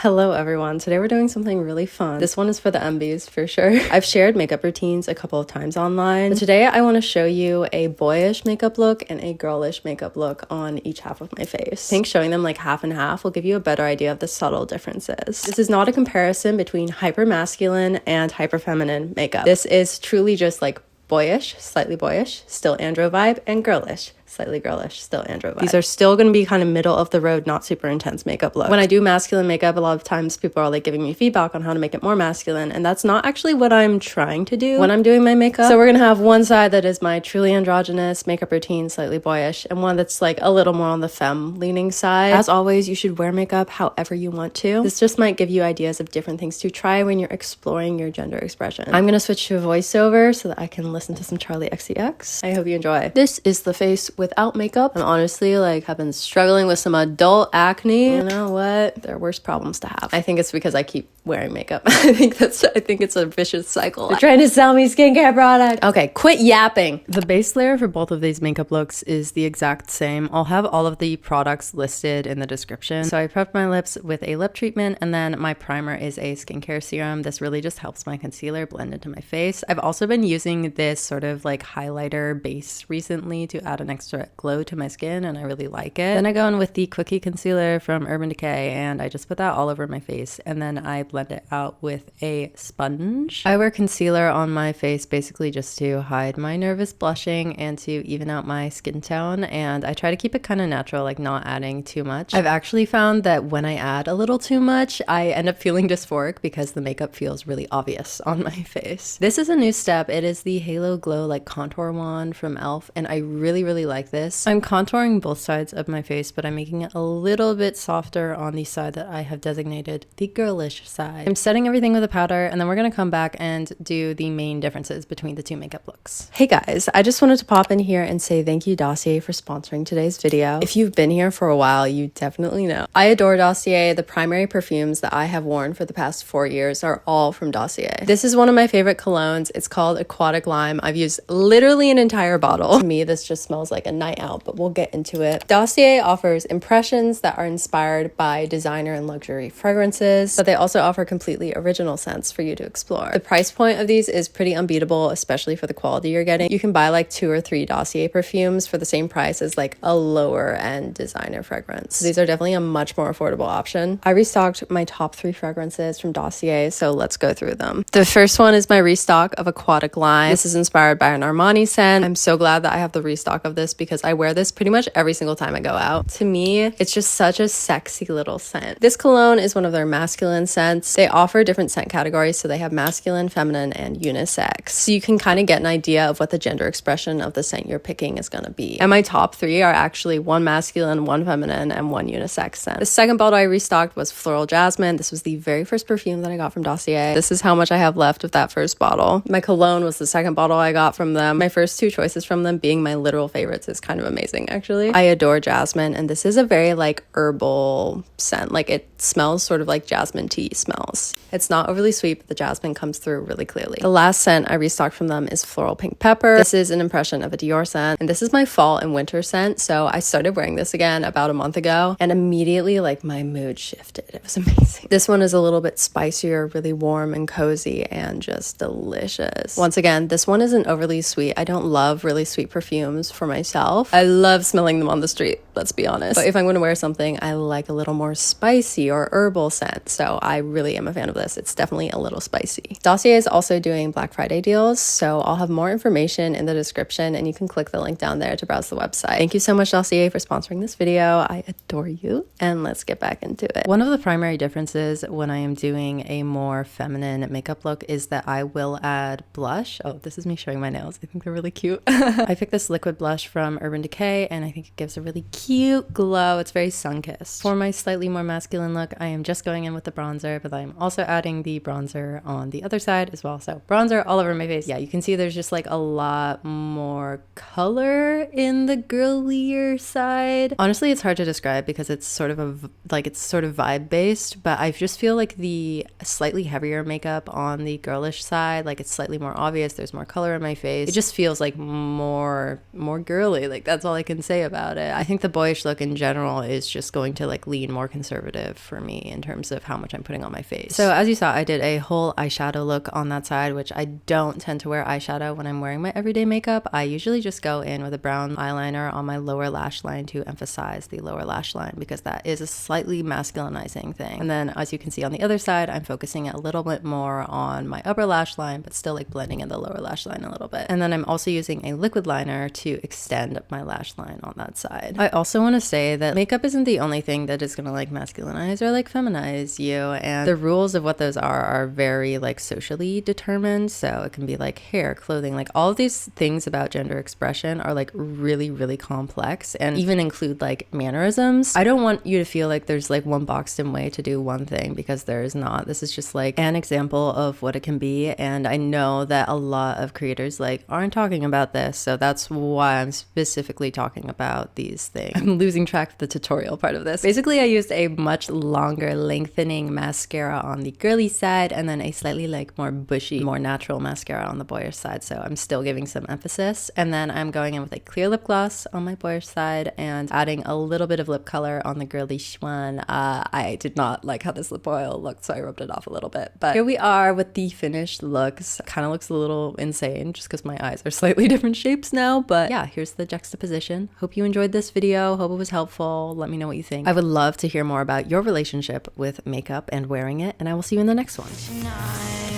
Hello everyone, today we're doing something really fun. This one is for the enbys for sure. I've shared makeup routines a couple of times online, but today I want to show you a boyish makeup look and a girlish makeup look on each half of my face. I think showing them like half and half will give you a better idea of the subtle differences. This is not a comparison between hyper masculine and hyper feminine makeup. This is truly just like boyish, slightly boyish, still andro vibe, and girlish, slightly girlish, still andro vibe. These are still going to be kind of middle of the road, not super intense makeup look. When I do masculine makeup, a lot of times people are like giving me feedback on how to make it more masculine, and that's not actually what I'm trying to do when I'm doing my makeup. So we're going to have one side that is my truly androgynous makeup routine, slightly boyish, and one that's like a little more on the femme leaning side. As always, you should wear makeup however you want to. This just might give you ideas of different things to try when you're exploring your gender expression. I'm going to switch to a voiceover so that I can listen to some Charlie XCX. I hope you enjoy. This is the face without makeup. I'm honestly like have been struggling with some adult acne. You know what? There are worse problems to have. I think it's because I keep wearing makeup. I think it's a vicious cycle. They're trying to sell me skincare products. Okay, quit yapping. The base layer for both of these makeup looks is the exact same. I'll have all of the products listed in the description. So I prepped my lips with a lip treatment, and then my primer is a skincare serum. This really just helps my concealer blend into my face. I've also been using this sort of like highlighter base recently to add an extra glow to my skin, and I really like it. Then I go in with the Quickie concealer from Urban Decay, and I just put that all over my face, and then I blend it out with a sponge. I wear concealer on my face basically just to hide my nervous blushing and to even out my skin tone, and I try to keep it kind of natural, like not adding too much. I've actually found that when I add a little too much, I end up feeling dysphoric because the makeup feels really obvious on my face. This is a new step. It is the Halo Glow like contour wand from e.l.f. and I really like this. I'm contouring both sides of my face, but I'm making it a little bit softer on the side that I have designated the girlish side. I'm setting everything with a powder, and then we're gonna come back and do the main differences between the two makeup looks. Hey guys, I just wanted to pop in here and say thank you Dossier for sponsoring today's video. If you've been here for a while, you definitely know. I adore Dossier. The primary perfumes that I have worn for the past 4 years are all from Dossier. This is one of my favorite colognes. It's called Aquatic Lime. I've used literally an entire bottle. To me, this just smells like a night out, but we'll get into it. Dossier offers impressions that are inspired by designer and luxury fragrances, but they also offer completely original scents for you to explore. The price point of these is pretty unbeatable, especially for the quality you're getting. You can buy like 2 or 3 Dossier perfumes for the same price as like a lower end designer fragrance. So these are definitely a much more affordable option. I restocked my top 3 fragrances from Dossier, so let's go through them. The first one is my restock of Aquatic Lime. This is inspired by an Armani scent. I'm so glad that I have the restock of this because I wear this pretty much every single time I go out. To me, it's just such a sexy little scent. This cologne is one of their masculine scents. They offer different scent categories, so they have masculine, feminine, and unisex. So you can kind of get an idea of what the gender expression of the scent you're picking is going to be. And my top 3 are actually 1 masculine, 1 feminine, and 1 unisex scent. The second bottle I restocked was Floral Jasmine. This was the very first perfume that I got from Dossier. This is how much I have left of that first bottle. My cologne was the second bottle I got from them. My first 2 choices from them being my literal favorites is kind of amazing, actually. I adore jasmine, and this is a very like herbal scent. Like it smells sort of like jasmine tea smells. It's not overly sweet, but the jasmine comes through really clearly. The last scent I restocked from them is Floral Pink Pepper. This is an impression of a Dior scent, and this is my fall and winter scent. So I started wearing this again about a month ago, and immediately like my mood shifted. It was amazing. This one is a little bit spicier, really warm and cozy, and just delicious. Once again, this one isn't overly sweet. I don't love really sweet perfumes for myself. I love smelling them on the street, let's be honest. But if I'm going to wear something, I like a little more spicy or herbal scent. So I really am a fan of this. It's definitely a little spicy. Dossier is also doing Black Friday deals, so I'll have more information in the description, and you can click the link down there to browse the website. Thank you so much, Dossier, for sponsoring this video. I adore you, and let's get back into it. One of the primary differences when I am doing a more feminine makeup look is that I will add blush. Oh, this is me showing my nails. I think they're really cute. I picked this liquid blush from Urban Decay, and I think it gives a really cute glow. It's very sun-kissed. For my slightly more masculine look, I am just going in with the bronzer, but I'm also adding the bronzer on the other side as well. So bronzer all over my face. Yeah, you can see there's just like a lot more color in the girlier side. Honestly, it's hard to describe because it's sort of vibe based, but I just feel like the slightly heavier makeup on the girlish side, like it's slightly more obvious. There's more color in my face. It just feels like more girly Really, like that's all I can say about it. I think the boyish look in general is just going to like lean more conservative for me in terms of how much I'm putting on my face. So as you saw, I did a whole eyeshadow look on that side, which I don't tend to wear eyeshadow when I'm wearing my everyday makeup. I usually just go in with a brown eyeliner on my lower lash line to emphasize the lower lash line because that is a slightly masculinizing thing. And then as you can see on the other side, I'm focusing a little bit more on my upper lash line, but still like blending in the lower lash line a little bit. And then I'm also using a liquid liner to extend my lash line on that side. I also want to say that makeup isn't the only thing that is going to like masculinize or like feminize you, and the rules of what those are very like socially determined. So it can be like hair, clothing, like all of these things about gender expression are like really complex and even include like mannerisms. I don't want you to feel like there's like one boxed in way to do one thing, because there is not. This is just like an example of what it can be, and I know that a lot of creators like aren't talking about this, so that's why I'm specifically talking about these things. I'm losing track of the tutorial part of this. Basically, I used a much longer lengthening mascara on the girly side and then a slightly like more bushy, more natural mascara on the boyish side, so I'm still giving some emphasis. And then I'm going in with a clear lip gloss on my boyish side and adding a little bit of lip color on the girlish one. I did not like how this lip oil looked, so I rubbed it off a little bit, but here we are with the finished looks. Kind of looks a little insane just because my eyes are slightly different shapes now, but yeah, here's the juxtaposition. Hope you enjoyed this video. Hope it was helpful. Let me know what you think. I would love to hear more about your relationship with makeup and wearing it, and I will see you in the next one.